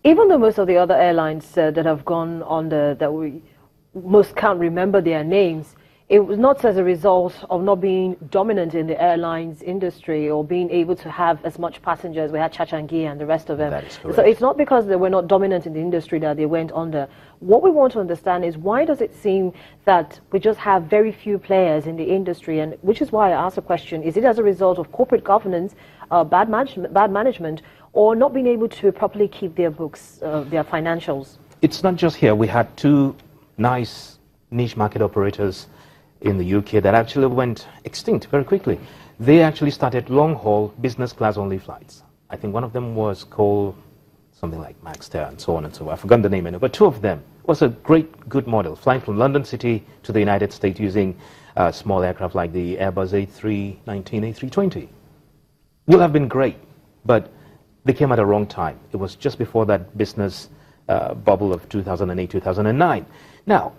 Even though most of the other airlines that have gone on that we most can't remember their names, it was not as a result of not being dominant in the airlines industry or being able to have as much passengers. We had Chachangi and the rest of them. That is correct. So it's not because they were not dominant in the industry that they went under. What we want to understand is why does it seem that we just have very few players in the industry, and which is why I asked the question, is it as a result of corporate governance, bad management, or not being able to properly keep their books, their financials? It's not just here. We had two nice niche market operators in the UK that actually went extinct very quickly. They actually started long-haul business class only flights. I think one of them was called something like Maxter and so on and so on. I've forgotten the name anyway, but two of them was a good model, flying from London City to the United States using small aircraft like the Airbus A319, A320. Would have been great, but they came at a wrong time. It was just before that business bubble of 2008, 2009. Now,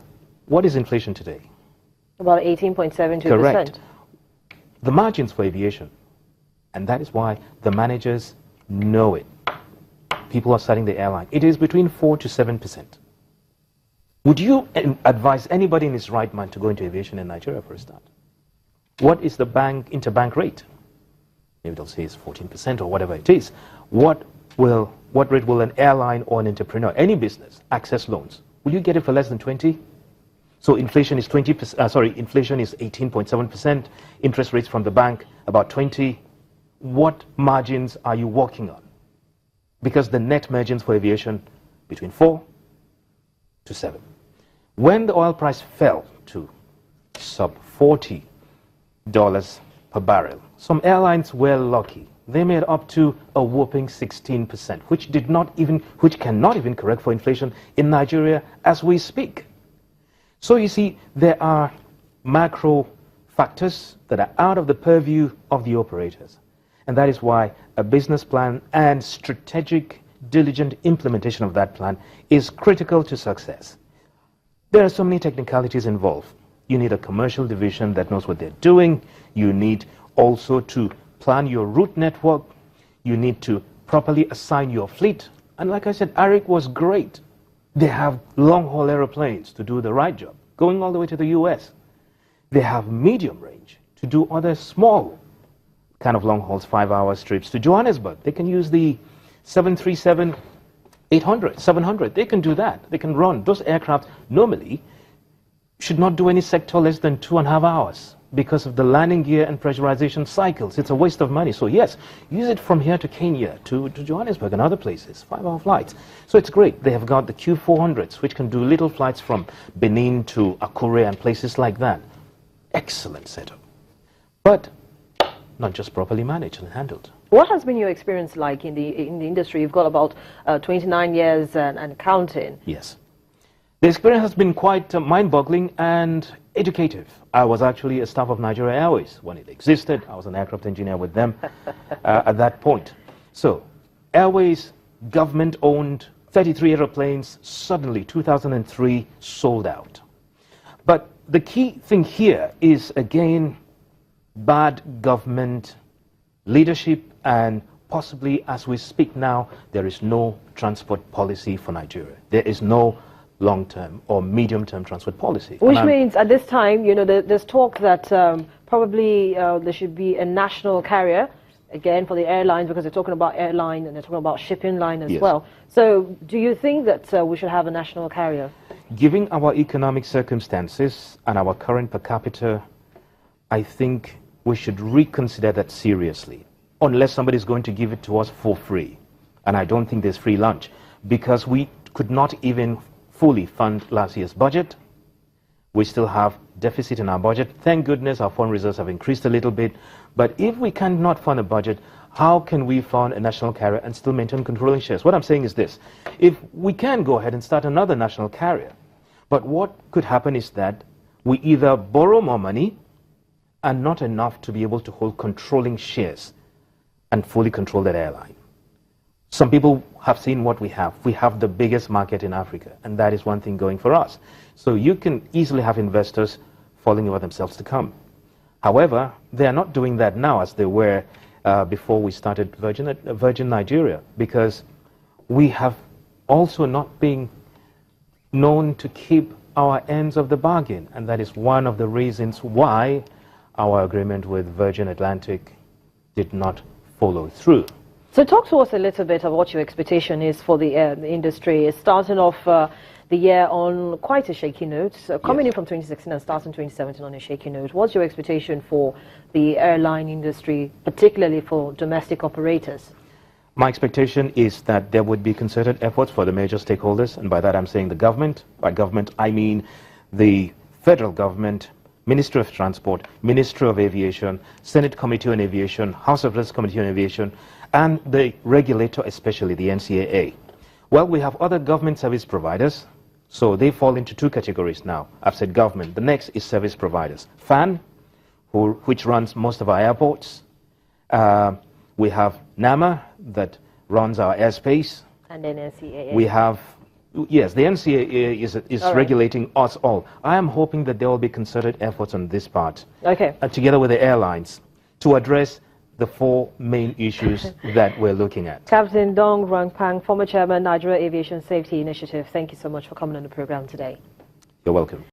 what is inflation today? About 18.72%. Correct. The margins for aviation, and that is why the managers know it. People are starting the airline. It is between 4 to 7%. Would you advise anybody in his right mind to go into aviation in Nigeria for a start? What is the interbank rate? Maybe they'll say it's 14% or whatever it is. What rate will an airline or an entrepreneur, any business, access loans? Will you get it for less than 20? So inflation is inflation is 18.7%. Interest rates from the bank about 20. What margins are you working on? Because the net margins for aviation between 4 to 7. When the oil price fell to sub $40 per barrel, some airlines were lucky. They made up to a whopping 16%, which cannot even correct for inflation in Nigeria as we speak. So you see, there are macro factors that are out of the purview of the operators. And that is why a business plan and strategic, diligent implementation of that plan is critical to success. There are so many technicalities involved. You need a commercial division that knows what they're doing. You need also to plan your route network. You need to properly assign your fleet. And like I said, Arik was great. They have long-haul aeroplanes to do the right job, going all the way to the US. They have medium range to do other small kind of long hauls, 5-hour trips to Johannesburg. They can use the 737-800, 700. They can do that. They can run. Those aircraft normally should not do any sector less than 2.5 hours because of the landing gear and pressurization cycles. It's a waste of money. So yes, use it from here to Kenya, to Johannesburg and other places, 5-hour flights. So it's great. They have got the Q400s, which can do little flights from Benin to Akure and places like that. Excellent setup. But not just properly managed and handled. What has been your experience like in the industry? You've got about 29 years and counting. Yes. The experience has been quite mind-boggling and educative. I was actually a staff of Nigeria Airways when it existed. I was an aircraft engineer with them at that point. So, Airways, government-owned, 33 aeroplanes, suddenly 2003 sold out. But the key thing here is, again, bad government leadership, and possibly as we speak now, there is no transport policy for Nigeria. There is no long-term or medium-term transport policy. Which means at this time, you know, there's talk that probably there should be a national carrier, again, for the airlines, because they're talking about airline and they're talking about shipping line as well. So do you think that we should have a national carrier? Given our economic circumstances and our current per capita, I think we should reconsider that seriously, unless somebody's going to give it to us for free. And I don't think there's free lunch, because we could not even fully fund last year's budget. We still have deficit in our budget. Thank goodness our foreign reserves have increased a little bit. But if we cannot fund a budget, how can we fund a national carrier and still maintain controlling shares? What I'm saying is this. If we can go ahead and start another national carrier, but what could happen is that we either borrow more money and not enough to be able to hold controlling shares and fully control that airline. Some people have seen what we have. We have the biggest market in Africa, and that is one thing going for us. So you can easily have investors falling over themselves to come. However, they are not doing that now as they were before we started Virgin Nigeria, because we have also not being known to keep our ends of the bargain. And that is one of the reasons why our agreement with Virgin Atlantic did not follow through. So talk to us a little bit of what your expectation is for the industry. It's starting off the year on quite a shaky note. So coming in from 2016 and starting 2017 on a shaky note, what's your expectation for the airline industry, particularly for domestic operators? My expectation is that there would be concerted efforts for the major stakeholders, and by that I'm saying the government. By government, I mean the federal government, Ministry of Transport, Ministry of Aviation, Senate Committee on Aviation, House of Reps Committee on Aviation, and the regulator, especially the NCAA. Well, we have other government service providers, so they fall into two categories now. I've said government. The next is service providers. FAN, which runs most of our airports. We have NAMA, that runs our airspace. And then NCAA. We have, yes, the NCAA is regulating us all. I am hoping that there will be concerted efforts on this part. Okay. Together with the airlines, to address the four main issues that we're looking at. Captain Dung Rwang, former chairman, Nigeria Aviation Safety Initiative, thank you so much for coming on the program today. You're welcome.